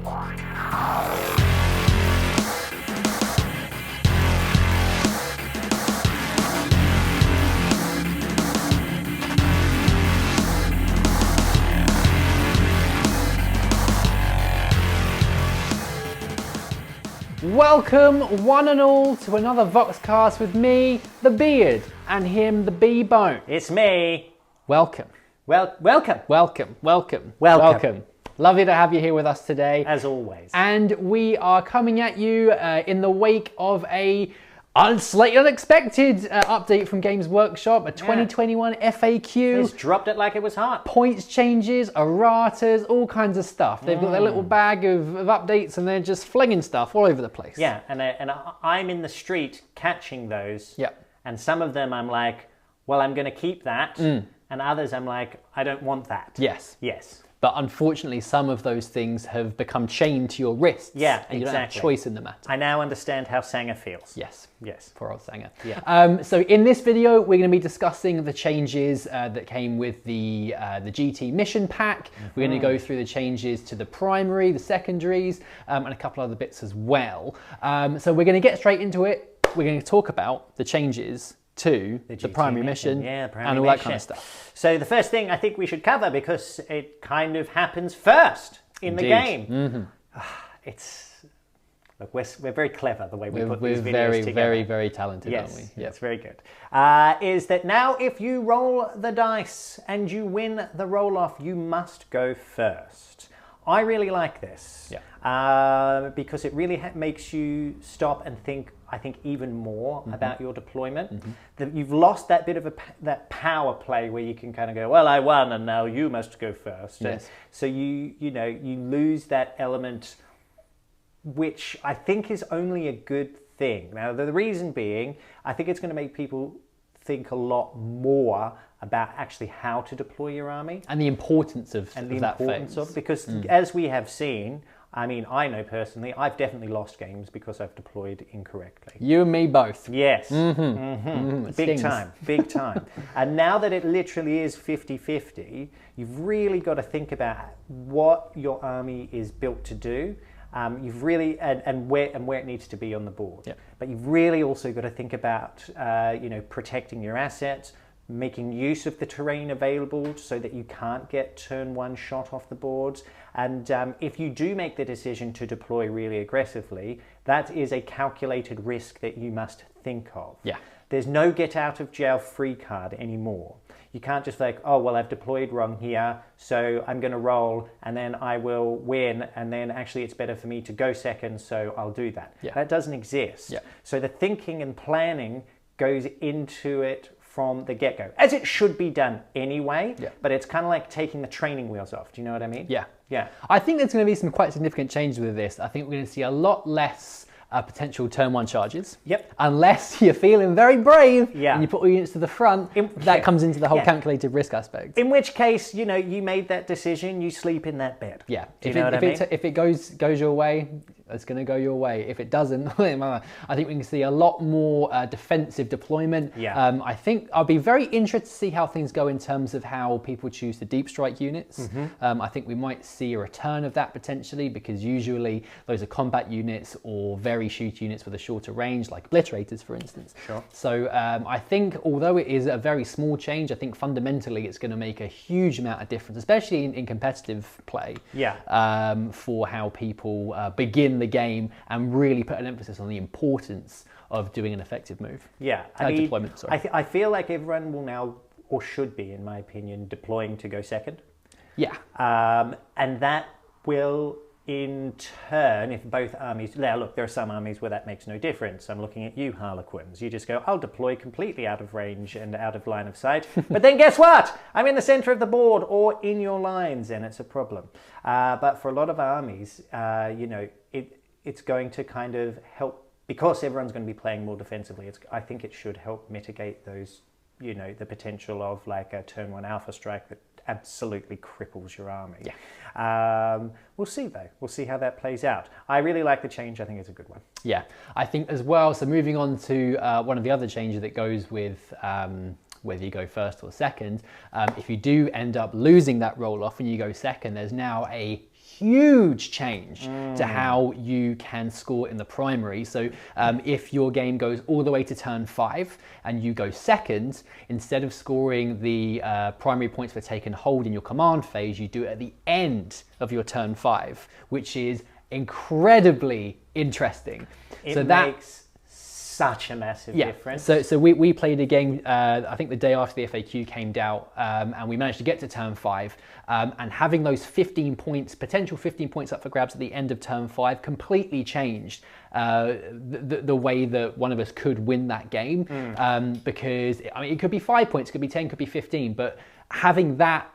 Welcome one and all to another Voxcast with me, the Beard, and him, the B-Bone. It's me. Welcome. Welcome. Welcome. Lovely to have you here with us today. As always. And we are coming at you in the wake of a slightly unexpected update from Games Workshop, a 2021 FAQ. It's dropped it like it was hot. Points changes, erratas, all kinds of stuff. They've got their little bag of updates and they're just flinging stuff all over the place. Yeah, and I'm in the street catching those. Yep. And some of them I'm like, well, I'm going to keep that. And others I'm like, I don't want that. Yes. Yes. But unfortunately, some of those things have become chained to your wrists. Yeah, and you don't have a choice in the matter. I now understand how Sanger feels. Yes. Yes. Poor old Sanger. Yeah. So in this video, we're going to be discussing the changes that came with the GT mission pack. We're going to go through the changes to the primary, the secondaries, and a couple other bits as well. So we're going to get straight into it. We're going to talk about the changes to the primary mission, and all that kind of stuff. So the first thing I think we should cover, because it kind of happens first in the game. Look, we're very clever the way we put these videos together. Very talented, aren't we? Yes, it's very good. Is that now if you roll the dice and you win the roll-off, you must go first. I really like this because it really makes you stop and think, I think, even more about your deployment. That you've lost that bit of that power play where you can kind of go, well, I won and now you must go first. Yes. And so you lose that element, which I think is only a good thing. Now, the reason being, I think it's going to make people think a lot more about actually how to deploy your army. And the importance of that phase. Because as we have seen, I mean, I know personally, I've definitely lost games because I've deployed incorrectly. You and me both. Yes. Big time. And now that it literally is 50-50, you've really got to think about what your army is built to do. You've really and where it needs to be on the board. Yep. But you've really also got to think about protecting your assets, making use of the terrain available so that you can't get turn one shot off the boards. And if you do make the decision to deploy really aggressively, that is a calculated risk that you must think of. Yeah. There's no get out of jail free card anymore. You can't just like, oh, well, I've deployed wrong here, so I'm going to roll and then I will win, and then actually it's better for me to go second, so I'll do that. Yeah. That doesn't exist. Yeah. So the thinking and planning goes into it from the get-go, as it should be done anyway, but it's kind of like taking the training wheels off. Do you know what I mean? Yeah. Yeah. I think there's going to be some quite significant changes with this. I think we're going to see a lot less potential turn one charges. Yep. Unless you're feeling very brave and you put all units to the front, that comes into the whole calculated risk aspect. In which case, you made that decision, you sleep in that bed. Yeah. Do you know what I mean? If it goes your way, it's going to go your way. If it doesn't, I think we can see a lot more defensive deployment. Yeah. I think I'll be very interested to see how things go in terms of how people choose the deep strike units. I think we might see a return of that potentially, because usually those are combat units or very shoot units with a shorter range, like obliterators, for instance. Sure. So I think although it is a very small change, I think fundamentally it's going to make a huge amount of difference, especially in competitive play. Yeah. For how people begin the game and really put an emphasis on the importance of doing an effective move. Yeah. Deployment, sorry. I feel like everyone will now, or should be, in my opinion, deploying to go second. Yeah. And that will, in turn, if both armies... Now, look, there are some armies where that makes no difference. I'm looking at you, Harlequins. You just go, I'll deploy completely out of range and out of line of sight. But then guess what? I'm in the center of the board or in your lines, and it's a problem. But for a lot of armies, it's going to kind of help, because everyone's going to be playing more defensively. I think it should help mitigate those, the potential of like a turn one alpha strike that absolutely cripples your army. Yeah. We'll see though. We'll see how that plays out. I really like the change. I think it's a good one. Yeah, I think as well. So moving on to one of the other changes that goes with whether you go first or second, if you do end up losing that roll off and you go second, there's now a huge change to how you can score in the primary. So if your game goes all the way to turn 5 and you go second, instead of scoring the primary points for take and hold in your command phase, you do it at the end of your turn 5, which is incredibly interesting. It makes such a massive difference. So we played a game, I think the day after the FAQ came out, and we managed to get to turn 5, and having those 15 points, potential 15 points up for grabs at the end of turn 5 completely changed the way that one of us could win that game, because I mean, it could be 5 points, it could be 10, could be 15, but having that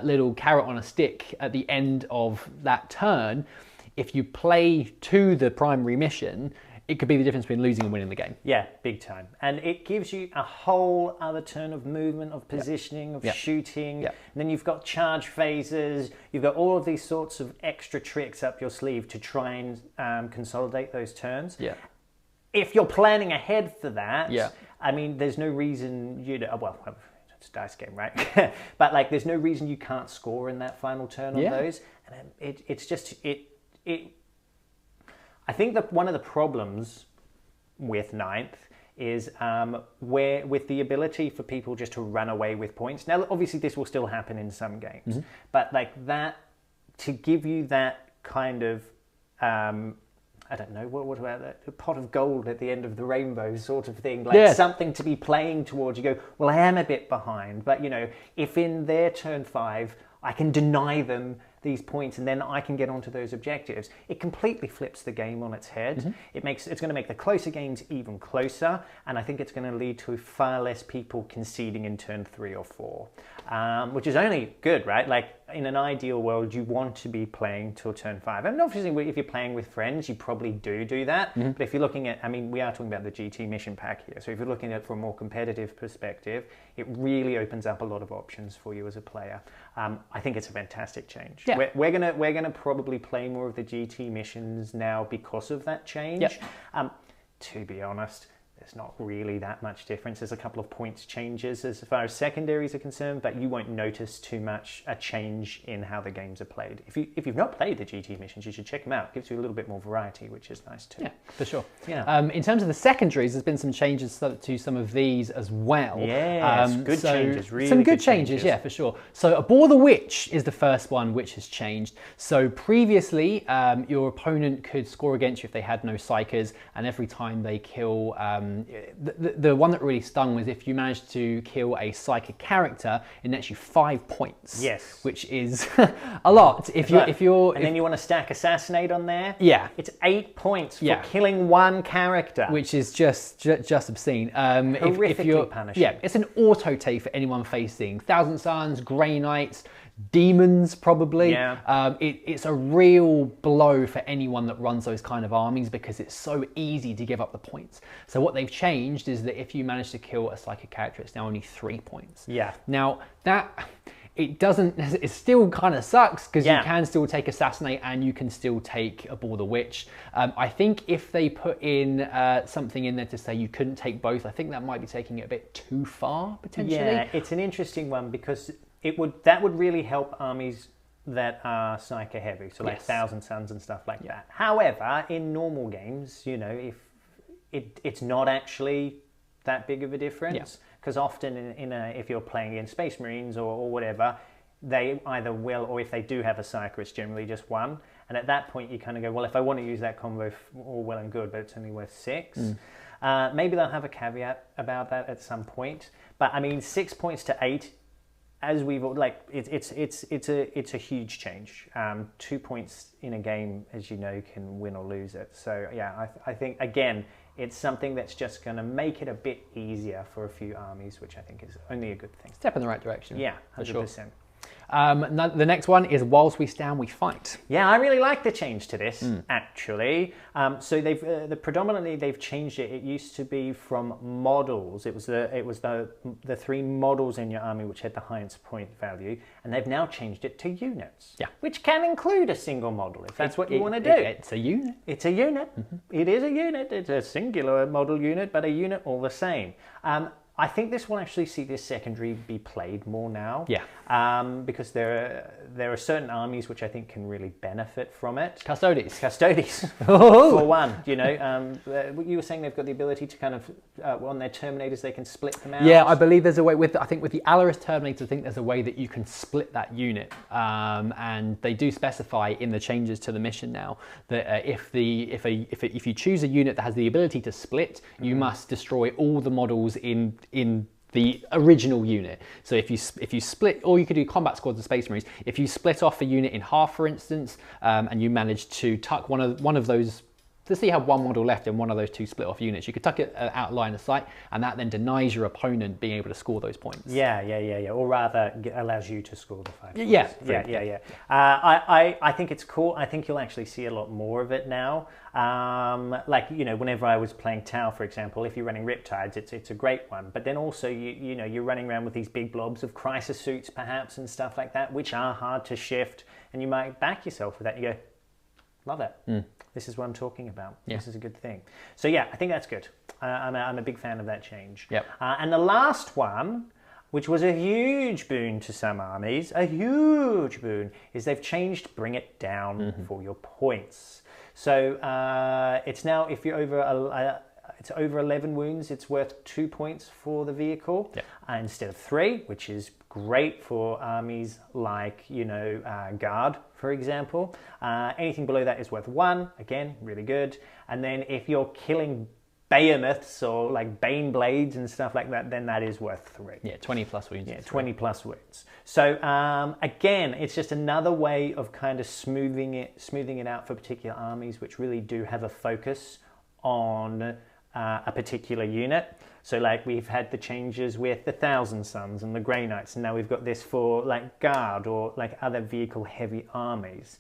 little carrot on a stick at the end of that turn, if you play to the primary mission, it could be the difference between losing and winning the game. Yeah, big time. And it gives you a whole other turn of movement, of positioning, of shooting. And then you've got charge phases. You've got all of these sorts of extra tricks up your sleeve to try and consolidate those turns. If you're planning ahead for that, I mean, there's no reason well, it's a dice game, right? But like, there's no reason you can't score in that final turn on those. And it's just, I think that one of the problems with 9th is where with the ability for people just to run away with points. Now, obviously, this will still happen in some games, but like that, to give you that kind of, I don't know, what about that? A pot of gold at the end of the rainbow sort of thing, like something to be playing towards. You go, well, I am a bit behind, but you know, if in their turn 5, I can deny them these points and then I can get onto those objectives, it completely flips the game on its head. It's going to make the closer games even closer, and I think it's going to lead to far less people conceding in turn 3 or 4, which is only good, right? Like, in an ideal world, you want to be playing till turn 5. And obviously, if you're playing with friends, you probably do that. But if you're looking at, I mean, we are talking about the GT mission pack here. So if you're looking at it from a more competitive perspective, it really opens up a lot of options for you as a player. I think it's a fantastic change. We're gonna probably play more of the GT missions now because of that change. To be honest, there's not really that much difference. There's a couple of points changes as far as secondaries are concerned, but you won't notice too much a change in how the games are played. If you've not played the GT missions, you should check them out. It gives you a little bit more variety, which is nice too. Yeah, for sure. In terms of the secondaries, there's been some changes to some of these as well. Good changes, really some good changes, yeah, for sure. So Abhor the Witch is the first one which has changed. So previously, your opponent could score against you if they had no psychers, and every time they kill the one that really stung was if you managed to kill a psychic character, it nets you 5 points. Which is a lot. If you're then you want to stack assassinate on there. It's 8 points for killing one character, which is just obscene. Horrifically punishing. It's an auto take for anyone facing Thousand Suns, Grey Knights, demons probably. It's a real blow for anyone that runs those kind of armies because it's so easy to give up the points. So what they've changed is that if you manage to kill a psychic character, it's now only 3 points. Now that it still kind of sucks because you can still take assassinate and you can still take Abhor the Witch. I think if they put in something in there to say you couldn't take both, I think that might be taking it a bit too far potentially. It's an interesting one because that would really help armies that are psycho heavy, so like Thousand Suns and stuff like that. However, in normal games, you know, if it's not actually that big of a difference, because often if you're playing against Space Marines or whatever, they either will, or if they do have a psycho, it's generally just 1. And at that point, you kind of go, well, if I want to use that combo, all well and good, but it's only worth 6. Maybe they'll have a caveat about that at some point. But I mean, 6 points to 8. As we've it's a huge change. 2 points in a game, as you know, can win or lose it. So yeah, I think again, it's something that's just going to make it a bit easier for a few armies, which I think is only a good thing. Step in the right direction. Yeah, 100%. The next one is Whilst We Stand, We Fight. Yeah, I really like the change to this, actually. So they've predominantly they've changed it. It used to be from models. It was the 3 models in your army which had the highest point value, and they've now changed it to units. Which can include a single model if that's what you want to do. It's a unit. It's a unit. It is a unit. It's a singular model unit, but a unit all the same. I think this will actually see this secondary be played more now. Yeah. Because there are certain armies which I think can really benefit from it. Custodes. For one, you know, you were saying they've got the ability to kind of on their Terminators they can split them out. Yeah, I believe there's a way I think with the Alaris Terminators, I think there's a way that you can split that unit, and they do specify in the changes to the mission now that if you choose a unit that has the ability to split, you must destroy all the models in the original unit. So if you split, or you could do combat squads of Space Marines, if you split off a unit in half, for instance, and you manage to tuck one of those, to see how one model left in one of those two split off units, you could tuck it out line of sight, and that then denies your opponent being able to score those points. Yeah. Or rather, allows you to score the 5 points. Yeah. I think it's cool. I think you'll actually see a lot more of it now. Like, you know, whenever I was playing Tau, for example, if you're running Riptides, it's a great one. But then also, you know, you're running around with these big blobs of crisis suits, perhaps, and stuff like that, which are hard to shift, and you might back yourself with that. You go, love it. This is what I'm talking about. Yeah. This is a good thing. So yeah, I think that's good. I'm a big fan of that change. Yep. And the last one, which was a huge boon to some armies, a huge boon, is they've changed Bring It Down for your points. So it's now, if you're over 11 wounds, it's worth 2 points for the vehicle, instead of 3, which is great for armies like, you know, Guard, for example. Anything below that is worth 1, again, really good. And then if you're killing behemoths or like Bane Blades and stuff like that, then that is worth 3. Yeah, 20 plus wounds. Yeah, 20 plus wounds. So again, it's just another way of kind of smoothing it out for particular armies which really do have a focus on a particular unit. So like we've had the changes with the Thousand Suns and the Grey Knights, and now we've got this for like Guard or like other vehicle heavy armies.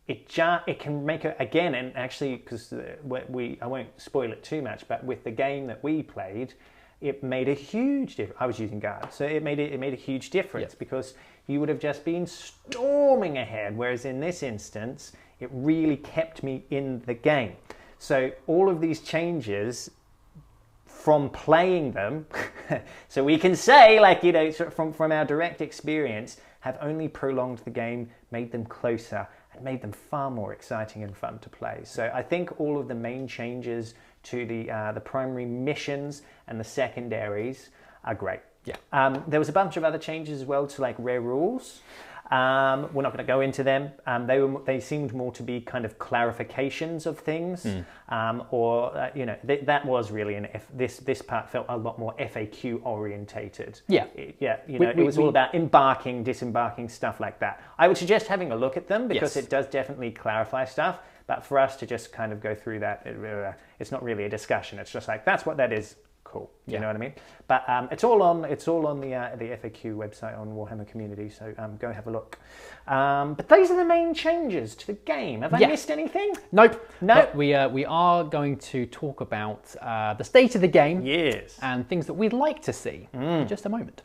It can make it again, and actually, because I won't spoil it too much, but with the game that we played, it made a huge difference. I was using Guard, so it made a huge difference because you would have just been storming ahead, whereas in this instance, it really kept me in the game. So all of these changes from playing them, so we can say, like, you know, from our direct experience, have only prolonged the game, made them closer, and made them far more exciting and fun to play. So I think all of the main changes to the primary missions and the secondaries are great. Yeah. There was a bunch of other changes as well to like rare rules. We're not going to go into them. They seemed more to be kind of clarifications of things, you know, that was really this part felt a lot more FAQ orientated. Yeah, you know, it was all about embarking, disembarking, stuff like that. I would suggest having a look at them because it does definitely clarify stuff. But for us to just kind of go through that, it's not really a discussion. It's just like that's what that is. Cool. You know what I mean? But it's all on the FAQ website on Warhammer Community, so go have a look. But those are the main changes to the game. Have I missed anything? Nope. But we are going to talk about the state of the game, and things that we'd like to see in just a moment.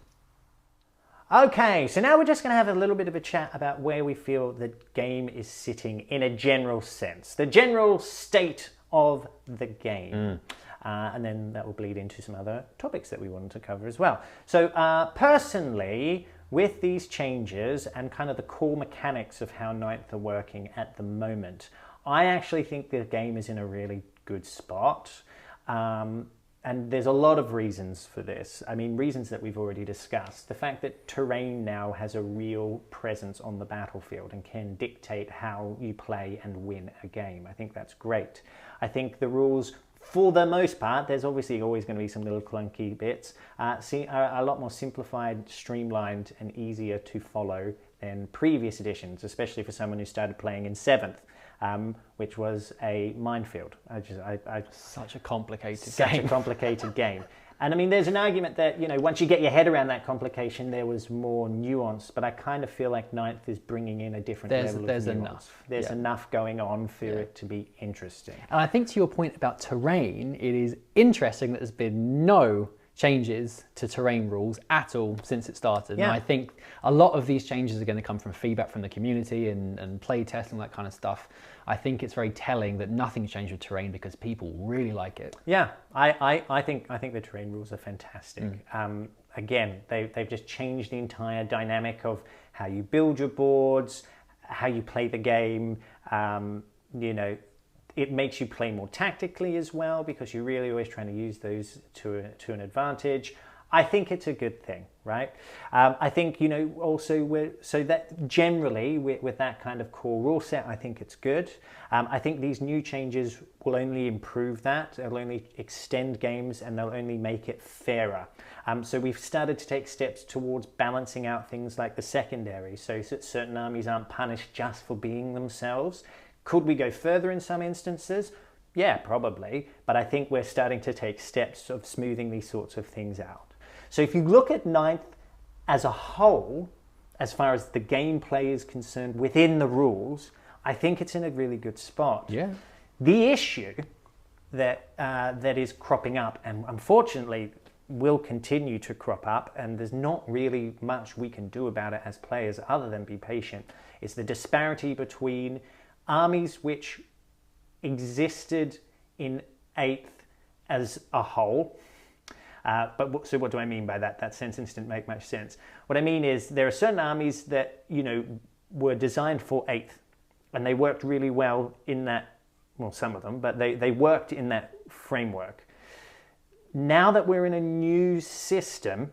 Okay, so now we're just going to have a little bit of a chat about where we feel the game is sitting in a general sense, the general state of the game. And then that will bleed into some other topics that we wanted to cover as well. So personally, with these changes and kind of the core mechanics of how Ninth are working at the moment, I actually think the game is in a really good spot. And there's a lot of reasons for this. I mean, reasons that we've already discussed. The fact that terrain now has a real presence on the battlefield and can dictate how you play and win a game. I think that's great. I think the rules, for the most part, there's obviously always going to be some little clunky bits, are a lot more simplified, streamlined, and easier to follow than previous editions, especially for someone who started playing in 7th. Which was a minefield. Such a complicated game. And I mean, there's an argument that, you know, once you get your head around that complication, there was more nuance. But I kind of feel like Ninth is bringing in a different level of nuance. There's enough going on for it to be interesting. And I think to your point about terrain, it is interesting that there's been no changes to terrain rules at all since it started. Yeah. And I think a lot of these changes are going to come from feedback from the community and play testing, that kind of stuff. I think it's very telling that nothing's changed with terrain because people really like it. Yeah, I think the terrain rules are fantastic. Again, they've just changed the entire dynamic of how you build your boards, how you play the game. You know, it makes you play more tactically as well because you're really always trying to use those to an advantage. I think it's a good thing, right? I think, you know, also so that generally with that kind of core rule set, I think it's good. I think these new changes will only improve that. They'll only extend games and they'll only make it fairer. So we've started to take steps towards balancing out things like the secondary, so that certain armies aren't punished just for being themselves. Could we go further in some instances? Yeah, probably. But I think we're starting to take steps of smoothing these sorts of things out. So if you look at Ninth as a whole, as far as the gameplay is concerned within the rules, I think it's in a really good spot. Yeah. The issue that is cropping up, and unfortunately will continue to crop up, and there's not really much we can do about it as players other than be patient, is the disparity between armies which existed in 8th as a whole. So what do I mean by that? That sentence didn't make much sense. What I mean is there are certain armies that, you know, were designed for 8th and they worked really well in that, well, some of them, but they worked in that framework. Now that we're in a new system,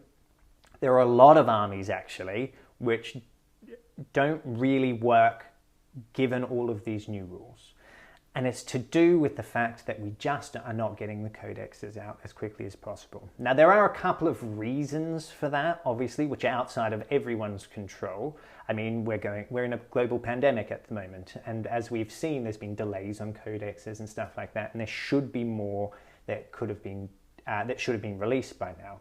there are a lot of armies actually which don't really work given all of these new rules. And it's to do with the fact that we just are not getting the codexes out as quickly as possible. Now, there are a couple of reasons for that, obviously, which are outside of everyone's control. I mean, we're in a global pandemic at the moment, and as we've seen, there's been delays on codexes and stuff like that, and there should be more that could have been that should have been released by now.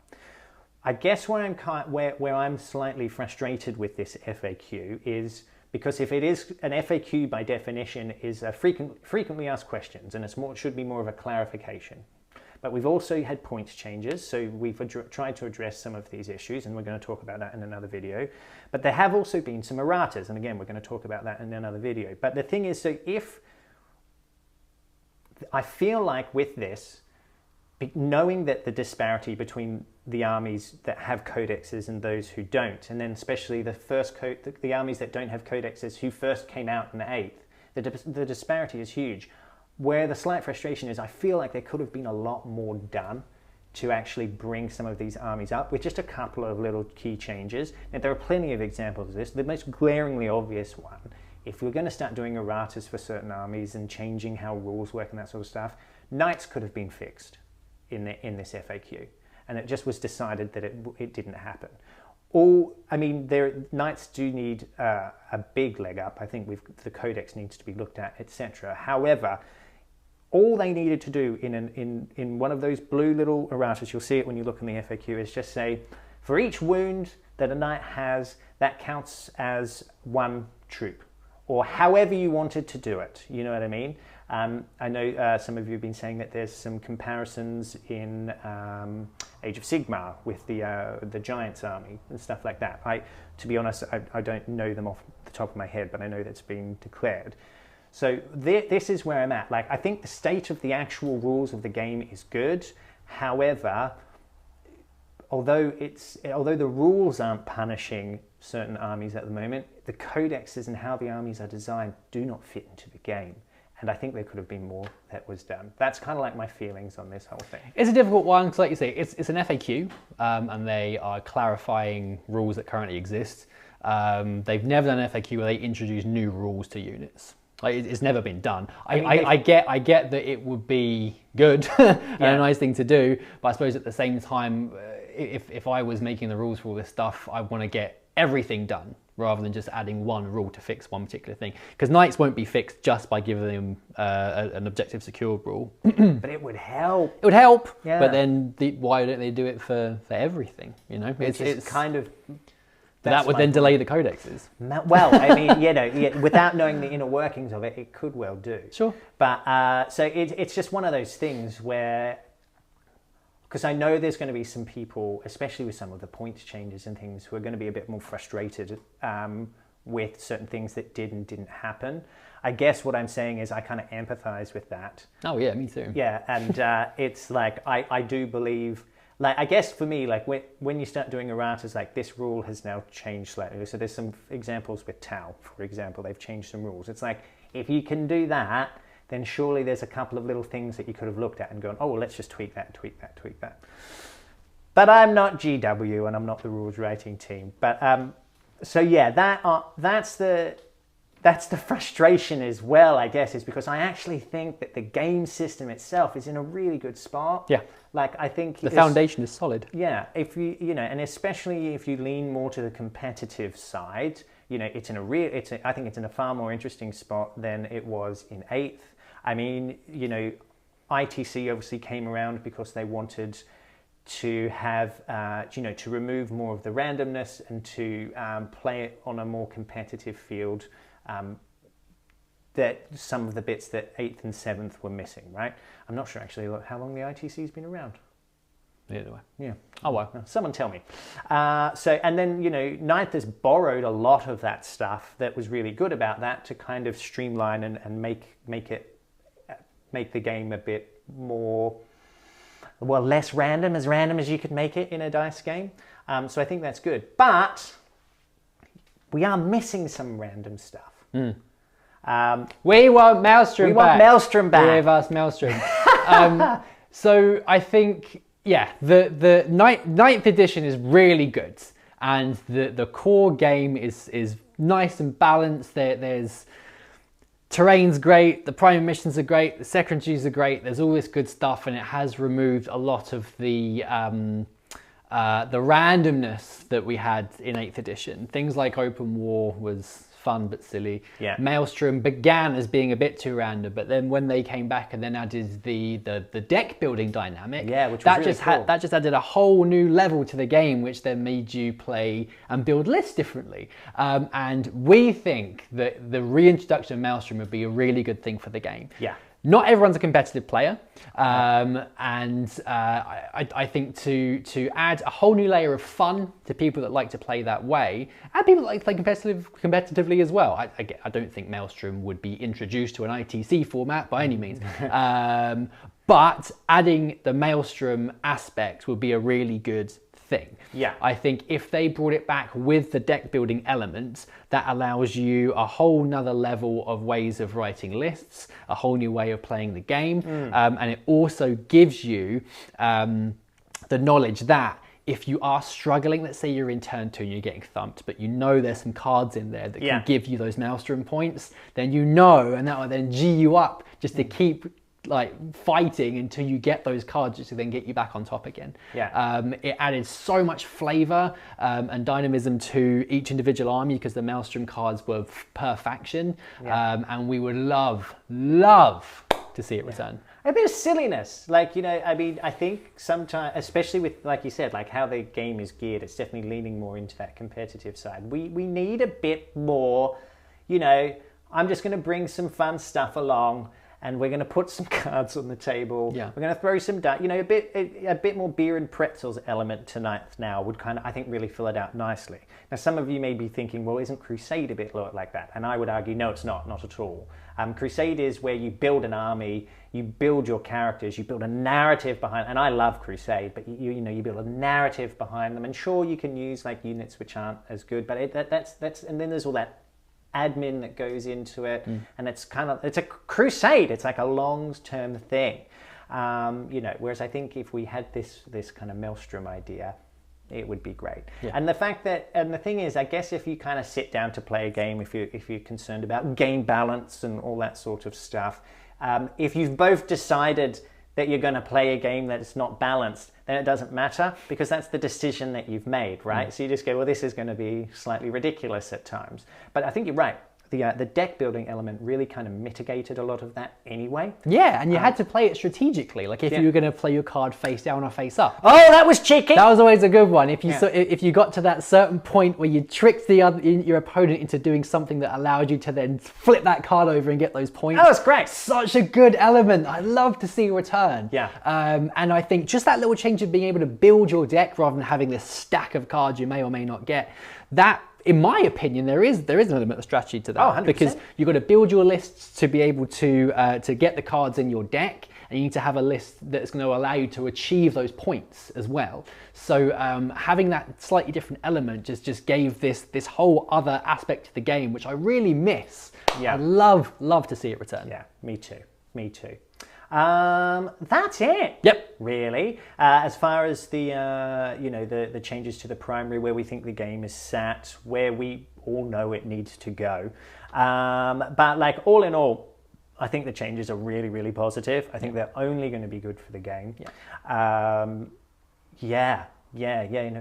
I guess where I'm slightly frustrated with this FAQ is because if it is an FAQ by definition is a frequently asked questions, and it should be more of a clarification. But we've also had points changes, so we've tried to address some of these issues, and we're going to talk about that in another video. But there have also been some erratas, and again, we're going to talk about that in another video. But the thing is, so if I feel like with this, knowing that the disparity between the armies that have codexes and those who don't, and then especially the armies that don't have codexes who first came out in the 8th, the disparity is huge. Where the slight frustration is, I feel like there could have been a lot more done to actually bring some of these armies up with just a couple of little key changes. And there are plenty of examples of this. The most glaringly obvious one, if we're going to start doing erratas for certain armies and changing how rules work and that sort of stuff, knights could have been fixed in this FAQ, and it just was decided that it didn't happen. Knights do need a big leg up. I think the codex needs to be looked at, etc. However, all they needed to do in one of those blue little erratas, you'll see it when you look in the FAQ, is just say, for each wound that a knight has, that counts as 1 troop, or however you wanted to do it. You know what I mean? I know some of you have been saying that there's some comparisons in Age of Sigmar with the Giants army and stuff like that. To be honest, I don't know them off the top of my head, but I know that's been declared. So this is where I'm at. Like, I think the state of the actual rules of the game is good. However, although the rules aren't punishing certain armies at the moment, the codexes and how the armies are designed do not fit into the game. And I think there could have been more that was done. That's kind of like my feelings on this whole thing. It's a difficult one because, like you say, it's an FAQ, and they are clarifying rules that currently exist. They've never done an FAQ where they introduce new rules to units. Like, it's never been done. I get that it would be good and a nice thing to do, but I suppose at the same time, if I was making the rules for all this stuff, I want to get everything done rather than just adding one rule to fix one particular thing. Because knights won't be fixed just by giving them an objective secured rule. But it would help. It would help, yeah. But then why don't they do it for everything? You know, it's kind of... That would then delay the codexes. Well, I mean, you know, without knowing the inner workings of it, it could well do. Sure. But so it's just one of those things where because I know there's going to be some people, especially with some of the points changes and things, who are going to be a bit more frustrated with certain things that did and didn't happen. I guess what I'm saying is I kind of empathize with that. Oh yeah, me too. Yeah, and it's like I do believe, like I guess for me, like when you start doing erratas, like this rule has now changed slightly. So there's some examples with Tau, for example, they've changed some rules. It's like if you can do that, then surely there's a couple of little things that you could have looked at and gone, oh, well, let's just tweak that, tweak that, tweak that. But I'm not GW and I'm not the rules writing team. But so yeah, that's the frustration as well, I guess, is because I actually think that the game system itself is in a really good spot. Yeah. Like I think the foundation is solid. Yeah, if you know, and especially if you lean more to the competitive side, you know, I think it's in a far more interesting spot than it was in 8th. I mean, you know, ITC obviously came around because they wanted to have, you know, to remove more of the randomness and to play it on a more competitive field. That some of the bits that 8th and 7th were missing, right? I'm not sure actually how long the ITC's been around. Neither do I. Yeah. Oh well. Someone tell me. So, and then, you know, 9th has borrowed a lot of that stuff that was really good about that to kind of streamline and make the game a bit more, well, less random as you could make it in a dice game. So I think that's good. But we are missing some random stuff. We want Maelstrom back. We want Maelstrom back. Give us Maelstrom. So I think, yeah, the ninth edition is really good. And the core game is nice and balanced. There's terrain's great, the primary missions are great, the secondaries are great, there's all this good stuff, and it has removed a lot of the randomness that we had in 8th edition. Things like Open War was fun but silly. Yeah. Maelstrom began as being a bit too random, but then when they came back and then added the deck building dynamic, yeah, which was that really cool. that just added a whole new level to the game, which then made you play and build lists differently. And we think that the reintroduction of Maelstrom would be a really good thing for the game. Yeah. Not everyone's a competitive player, and I think to add a whole new layer of fun to people that like to play that way, and people that like to play competitively as well. I don't think Maelstrom would be introduced to an ITC format by any means, but adding the Maelstrom aspect would be a really good thing. Yeah. I think if they brought it back with the deck building elements, that allows you a whole nother level of ways of writing lists, a whole new way of playing the game, and it also gives you the knowledge that if you are struggling, let's say you're in turn 2 and you're getting thumped, but you know there's some cards in there that can give you those Maelstrom points, then you know, and that will then G you up just to keep like fighting until you get those cards just to then get you back on top again. Yeah. It added so much flavor and dynamism to each individual army because the Maelstrom cards were per faction, and we would love to see it return. A bit of silliness, like, you know, I mean, I think sometimes, especially with, like you said, like how the game is geared, it's definitely leaning more into that competitive side. We need a bit more, you know, I'm just going to bring some fun stuff along, and we're going to put some cards on the table. Yeah. We're going to throw some, you know, a bit more beer and pretzels element tonight now would kind of, I think, really fill it out nicely. Now, some of you may be thinking, well, isn't Crusade a bit like that? And I would argue, no, it's not at all. Crusade is where you build an army, you build your characters, you build a narrative behind, and I love Crusade, but you know, you build a narrative behind them, and sure, you can use like units which aren't as good, but that's, and then there's all that admin that goes into it, and it's a crusade. It's like a long-term thing, you know. Whereas I think if we had this kind of Maelstrom idea, it would be great. Yeah. And the fact that, and the thing is, I guess if you kind of sit down to play a game, if you're concerned about game balance and all that sort of stuff, if you've both decided that you're going to play a game that is not balanced, then it doesn't matter because that's the decision that you've made, right? So you just go, well, this is going to be slightly ridiculous at times. But I think you're right. the deck building element really kind of mitigated a lot of that anyway. Yeah, and you had to play it strategically. Like if you were going to play your card face down or face up. Oh, that was cheeky. That was always a good one. If you if you got to that certain point where you tricked your opponent into doing something that allowed you to then flip that card over and get those points. That was great. Such a good element. I love to see return. Yeah. And I think just that little change of being able to build your deck rather than having this stack of cards you may or may not get, that, in my opinion, there is an element of strategy to that. Oh, 100%. Because you've got to build your lists to be able to get the cards in your deck, and you need to have a list that's going to allow you to achieve those points as well. So having that slightly different element just gave this whole other aspect to the game, which I really miss. Yeah. I'd love to see it return. Yeah, me too. Me too. That's it. Yep. Really, as far as the the changes to the primary, where we think the game is sat, where we all know it needs to go, but like all in all, I think the changes are really, really positive. I think they're only going to be good for the game. Yeah.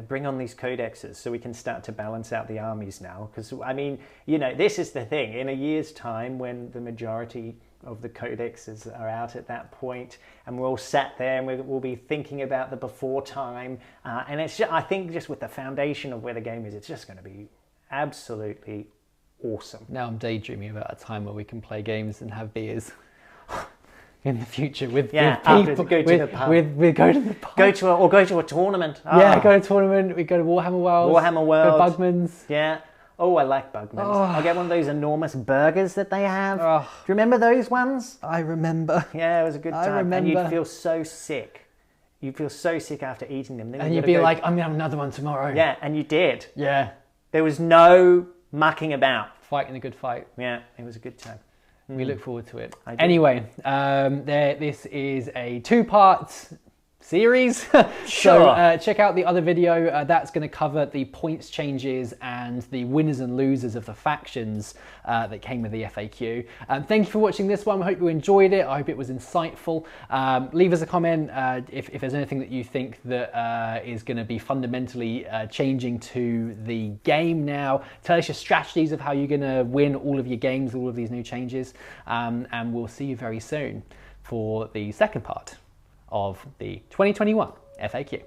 Bring on these codexes so we can start to balance out the armies now. Because I mean, this is the thing. In a year's time, when the majority of the codexes are out at that point, and we're all sat there and we'll be thinking about the before time, and it's just, I think just with the foundation of where the game is, it's just going to be absolutely awesome. Now I'm daydreaming about a time where we can play games and have beers in the future with people. Go to the pub. Go to the pub. Go to a tournament. Yeah, go to a tournament. We go to Warhammer World. Go to Bugman's. Yeah. Oh, I like Bugman's. Oh. I'll get one of those enormous burgers that they have. Oh. Do you remember those ones? I remember. Yeah, it was a good time. I remember. And you'd feel so sick. You'd feel so sick after eating them. Then and you'd be like, I'm going to have another one tomorrow. Yeah, and you did. Yeah. There was no mucking about. Fighting a good fight. Yeah, it was a good time. We look forward to it. Anyway, this is a 2-part series. So check out the other video. That's going to cover the points changes and the winners and losers of the factions that came with the FAQ. Thank you for watching this one. I hope you enjoyed it. I hope it was insightful. Leave us a comment if there's anything that you think that is going to be fundamentally changing to the game now. Tell us your strategies of how you're going to win all of your games, all of these new changes. And we'll see you very soon for the second part of the 2021 FAQ.